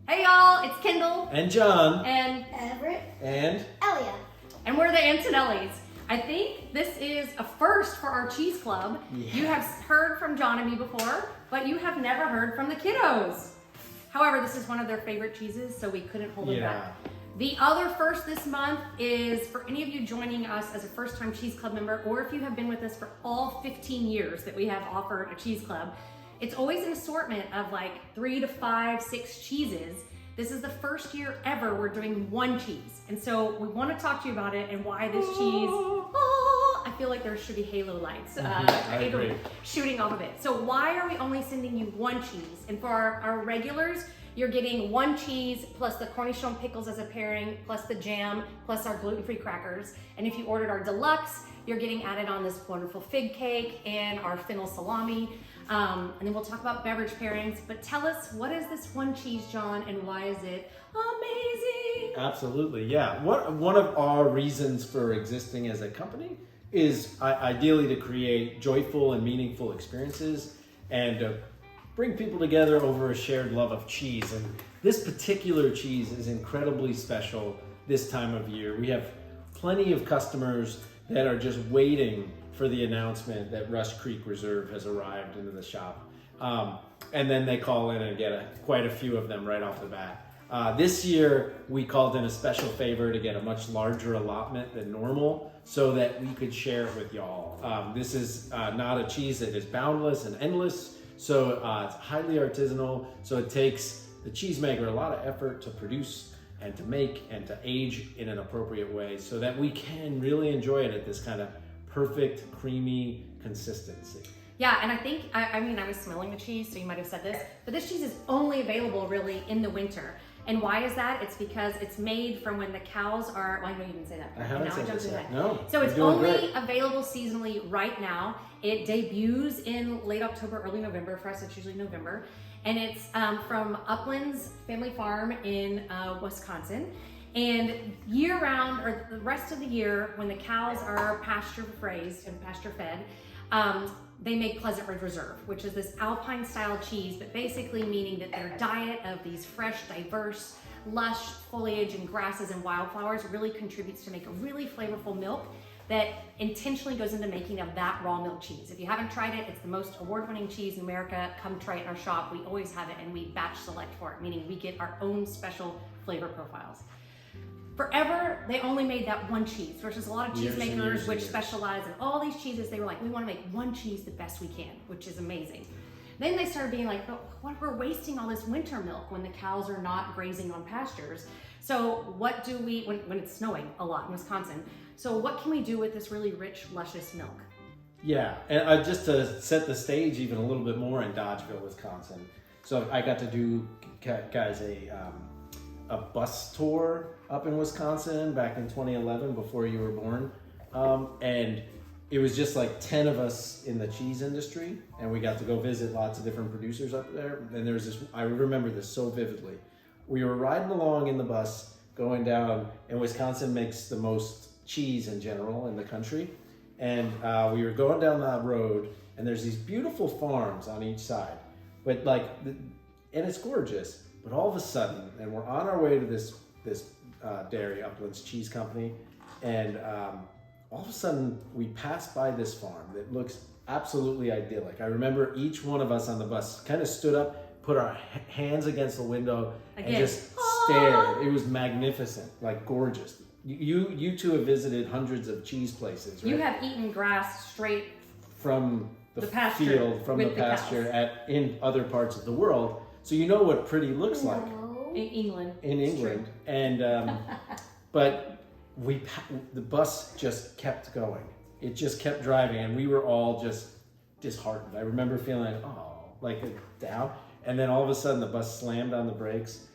Hey y'all, it's Kendall And John. and Everett. And Elia. and we're the Antonellis. I think this is a first for our cheese club. Yeah. You have heard from John and me before, but you have never heard from the kiddos. However, this is one of their favorite cheeses, so we couldn't hold it back. The other first this month is for any of you joining us as a first-time Cheese Club member, or if you have been with us for all 15 years that we have offered a cheese club. It's always an assortment of like 3 to 5, 6 cheeses. This is the first year ever we're doing one cheese. And so we want to talk to you about it and why this cheese, I feel like there should be halo lights I agree. shooting off of it. So why are we only sending you one cheese? And for our regulars, you're getting one cheese plus the cornichon pickles as a pairing, plus the jam, plus our gluten-free crackers. And if you ordered our deluxe, you're getting added on this wonderful fig cake and our fennel salami. And then we'll talk about beverage pairings, but tell us, what is this one cheese, John, and why is it amazing? absolutely, yeah. One of our reasons for existing as a company is ideally to create joyful and meaningful experiences and bring people together over a shared love of cheese. And this particular cheese is incredibly special this time of year. We have plenty of customers that are just waiting for the announcement that Rush Creek Reserve has arrived into the shop. And then they call in and get quite a few of them right off the bat. This year, we called in a special favor to get a much larger allotment than normal so that we could share it with y'all. This is not a cheese that is boundless and endless, so it's highly artisanal, so it takes the cheesemaker a lot of effort to produce and to make and to age in an appropriate way so that we can really enjoy it at this kind of perfect, creamy consistency. Yeah, and I think, I mean, I was smelling the cheese, so you might have said this, but this cheese is only available really in the winter. And why is that? It's because it's made from when the cows are, well, I know you didn't say that. I haven't said this yet. No. So it's you're doing only great. available seasonally right now. It debuts in late October, early November. For us, it's usually November. And it's from Uplands Family Farm in Wisconsin. And year round, or the rest of the year, when the cows are pasture raised and pasture fed, they make Pleasant Ridge Reserve, which is this alpine style cheese, but basically meaning that their diet of these fresh, diverse, lush foliage and grasses and wildflowers really contributes to make a really flavorful milk that intentionally goes into making of that raw milk cheese. If you haven't tried it, it's the most award-winning cheese in America. Come try it in our shop. We always have it, and we batch select for it, meaning we get our own special flavor profiles. Forever, they only made that one cheese versus a lot of Years and years cheesemakers and which years. specialize in all these cheeses. They were like, we want to make one cheese the best we can, which is amazing. Then they started being like, but what, we're wasting all this winter milk when the cows are not grazing on pastures. So what do we, when it's snowing a lot in Wisconsin, so what can we do with this really rich, luscious milk? Yeah, and just to set the stage even a little bit more in Dodgeville, Wisconsin. So I got to do, guys, a bus tour up in Wisconsin back in 2011 before you were born. And it was just like 10 of us in the cheese industry, and we got to go visit lots of different producers up there. And there was this, I remember this so vividly. We were riding along in the bus going down, and Wisconsin makes the most cheese in general in the country. And we were going down that road, and there's these beautiful farms on each side, but like, and it's gorgeous. But all of a sudden, and we're on our way to this dairy, Uplands Cheese Company, and all of a sudden we pass by this farm that looks absolutely idyllic. I remember each one of us on the bus kind of stood up, put our hands against the window, and just stared. It was magnificent, like gorgeous. You two have visited hundreds of cheese places, right? You have eaten grass straight from the pasture, field, from the with the pasture in other parts of the world. So you know what pretty looks like in England. in England. And but the bus just kept going. It just kept driving, and we were all just disheartened. I remember feeling like down, and then all of a sudden the bus slammed on the brakes,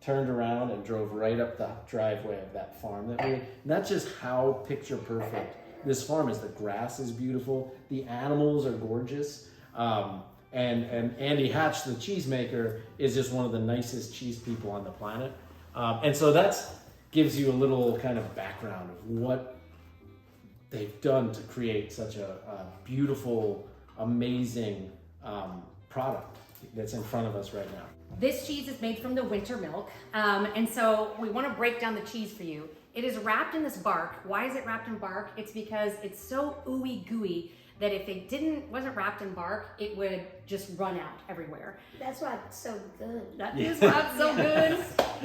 turned around, and drove right up the driveway of that farm. And that's just how picture perfect this farm is. The grass is beautiful, the animals are gorgeous, and Andy Hatch, the cheesemaker, is just one of the nicest cheese people on the planet. And so that gives you a little kind of background of what they've done to create such a beautiful amazing product that's in front of us right now. This cheese is made from the winter milk, and so we want to break down the cheese for you. It is wrapped in this bark. Why is it wrapped in bark? It's because it's so ooey gooey that if it wasn't wrapped in bark, it would just run out everywhere. That's why it's so good. That is why it's so good.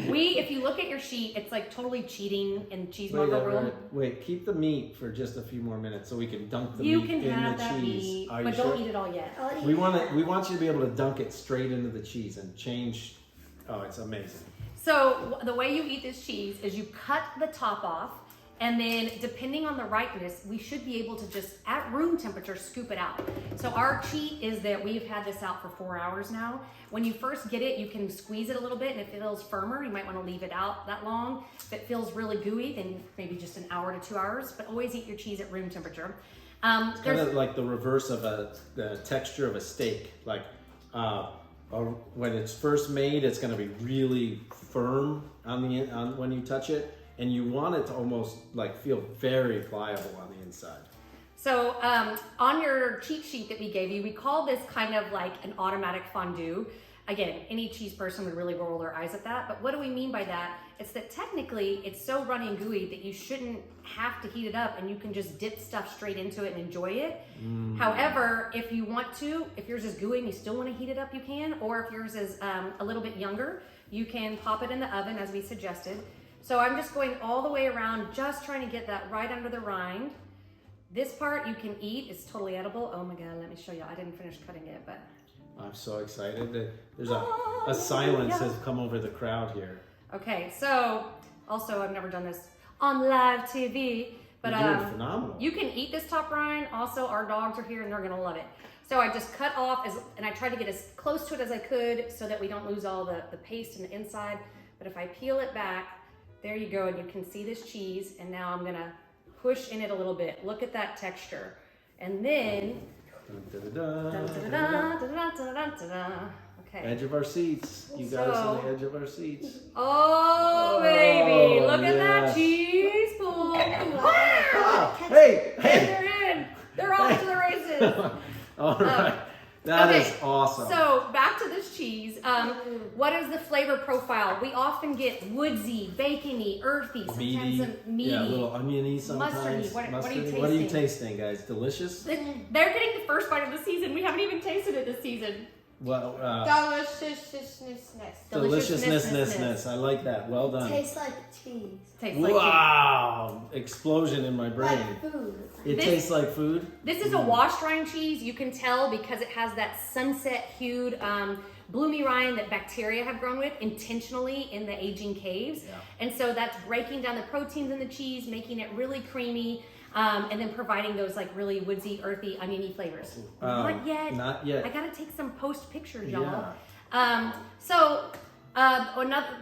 If you look at your sheet, it's like totally cheating in cheesemonger world. Wait, keep the meat for just a few more minutes so we can dunk the You meat can in have the that cheese. meat, Are but you don't sure? eat it all yet. We want you to be able to dunk it straight into the cheese and change. Oh, it's amazing. So the way you eat this cheese is you cut the top off, and then depending on the ripeness, we should be able to just at room temperature scoop it out. So our cheat is that we've had this out for 4 hours now. When you first get it, you can squeeze it a little bit, and if it feels firmer, you might want to leave it out that long. If it feels really gooey, then maybe just an hour to 2 hours, but always eat your cheese at room temperature. It's kind of like the reverse of the texture of a steak. Like when it's first made, it's going to be really firm on when you touch it, and you want it to almost like feel very pliable on the inside. So on your cheat sheet that we gave you, we call this kind of like an automatic fondue. Again, any cheese person would really roll their eyes at that, but what do we mean by that? It's that technically it's so runny and gooey that you shouldn't have to heat it up, and you can just dip stuff straight into it and enjoy it. However, if you want to, if yours is gooey and you still want to heat it up, you can, or if yours is a little bit younger, you can pop it in the oven as we suggested. So I'm just going all the way around, just trying to get that right under the rind. This part you can eat, it's totally edible. Oh my God, let me show you. I didn't finish cutting it, but. I'm so excited that there's a silence has come over the crowd here. Okay, so also I've never done this on live TV, but You're doing phenomenal. you can eat this top rind. Also, our dogs are here and they're gonna love it. So I just cut off, and I tried to get as close to it as I could so that we don't lose all the paste in the inside. But if I peel it back, there you go, and you can see this cheese, and now I'm gonna push in it a little bit. Look at that texture. And then, okay. Edge of our seats. You got us on the edge of our seats. Oh, baby, look at that yes. cheese pool. Hey, And hey. they're in. They're off to the races. All right. That is awesome. So back to this cheese. What is the flavor profile? We often get woodsy, bacony, earthy, sometimes meaty, some meaty. yeah, a little oniony sometimes. Mustardy. What are you tasting? What are you tasting, guys? Delicious? They're getting the first bite of the season. We haven't even tasted it this season. Well, Deliciousness. I like that. Well done. Tastes like cheese. Tastes like cheese. Wow! Explosion in my brain. Like food. It tastes like food. This is a washed rind cheese. You can tell because it has that sunset hued bloomy rind that bacteria have grown with intentionally in the aging caves. Yeah. And so that's breaking down the proteins in the cheese, making it really creamy, and then providing those like really woodsy, earthy, oniony flavors. Not yet. Not yet. I gotta take some post pictures, y'all. Yeah.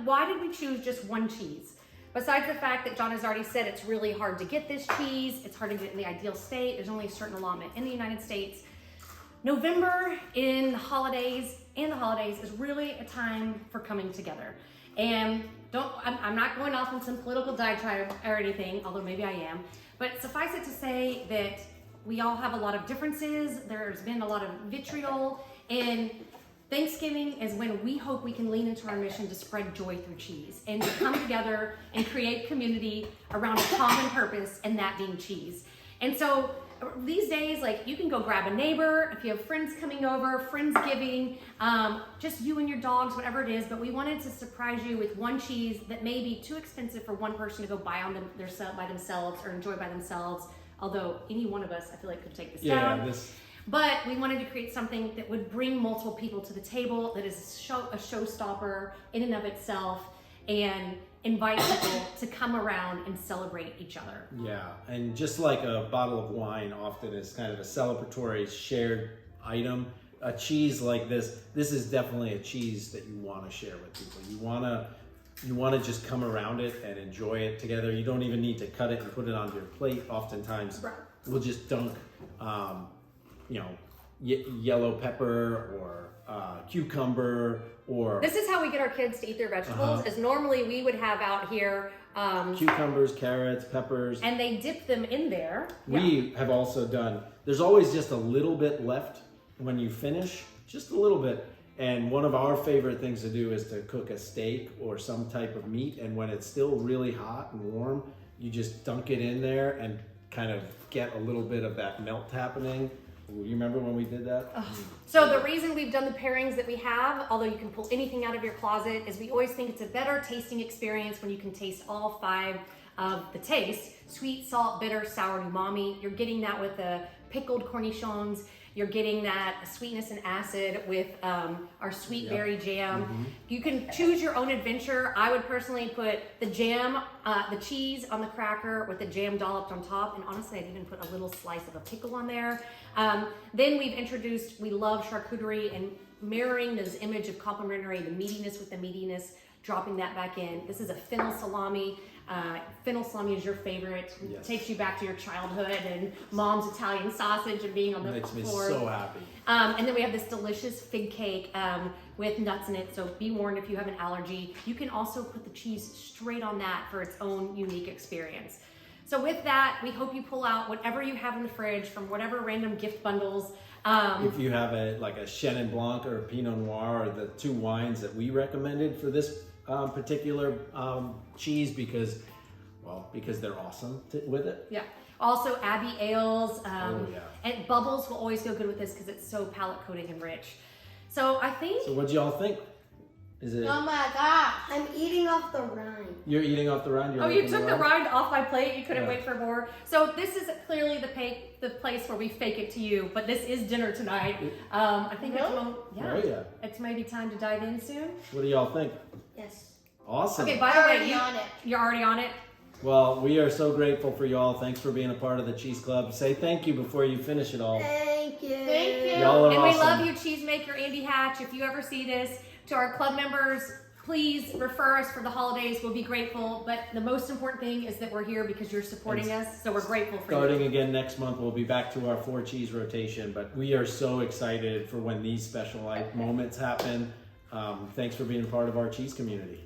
Why did we choose just one cheese? Besides the fact that John has already said it's really hard to get this cheese, it's hard to get it in the ideal state, there's only a certain allotment in the United States. November in the holidays is really a time for coming together. And I'm not going off on some political diatribe or anything, although maybe I am, but suffice it to say that we all have a lot of differences, there's been a lot of vitriol, and Thanksgiving is when we hope we can lean into our mission to spread joy through cheese and to come together and create community around a common purpose, and that being cheese. And so these days, like, you can go grab a neighbor, if you have friends coming over, Friendsgiving, just you and your dogs, whatever it is, but we wanted to surprise you with one cheese that may be too expensive for one person to go buy by themselves or enjoy by themselves, although any one of us, I feel like, could take this down. But we wanted to create something that would bring multiple people to the table, that is a showstopper in and of itself, and invite people to come around and celebrate each other. Yeah, and just like a bottle of wine often is kind of a celebratory shared item, a cheese like this is definitely a cheese that you want to share with people. You want to just come around it and enjoy it together. You don't even need to cut it and put it on your plate. Oftentimes, we'll just dunk yellow pepper or cucumber, or this is how we get our kids to eat their vegetables, is normally we would have out here cucumbers, carrots, peppers, and they dip them in there. We have also done, there's always just a little bit left when you finish, just a little bit. And one of our favorite things to do is to cook a steak or some type of meat. And when it's still really hot and warm, you just dunk it in there and kind of get a little bit of that melt happening. You remember when we did that? So the reason we've done the pairings that we have, although you can pull anything out of your closet, is we always think it's a better tasting experience when you can taste all 5 of the taste. Sweet, salt, bitter, sour, and umami. You're getting that with the pickled cornichons. You're getting that sweetness and acid with our sweet berry jam. You can choose your own adventure. I would personally put the jam, the cheese on the cracker with the jam dolloped on top. And honestly, I'd even put a little slice of a pickle on there. Then we've introduced, we love charcuterie and mirroring this image of complementary, the meatiness with the meatiness, dropping that back in. This is a fennel salami. Fennel salami is your favorite. Yes. Takes you back to your childhood and mom's Italian sausage and being on the Makes me floor. so happy. And then we have this delicious fig cake with nuts in it. So be warned if you have an allergy. You can also put the cheese straight on that for its own unique experience. So with that, we hope you pull out whatever you have in the fridge from whatever random gift bundles. If you have a Chenin Blanc or a Pinot Noir, or the 2 wines that we recommended for this particular cheese, because they're awesome with it. Yeah. Also Abbey ales. Oh, yeah. And bubbles will always go good with this because it's so palate coating and rich. So I think. So what do y'all think? Is it? Oh my gosh. I'm eating off the rind. You're eating off the rind? You're Oh, you licking took the rind off my plate. You couldn't Yeah. wait for more. So this is clearly the place where we fake it to you. But this is dinner tonight. I think Oh, yeah. it's maybe time to dive in soon. What do y'all think? Yes. Awesome. Okay. By the way, Already on it. you're already on it. Well, we are so grateful for y'all. Thanks for being a part of the Cheese Club. Say thank you before you finish it all. Thank you. Thank you. Y'all are And we awesome. love you, cheesemaker Andy Hatch. If you ever see this, to our club members, please refer us for the holidays. We'll be grateful. But the most important thing is that we're here because you're supporting us. So we're grateful for Starting you. again next month, we'll be back to our 4 cheese rotation. But we are so excited for when these special moments happen. Thanks for being a part of our cheese community.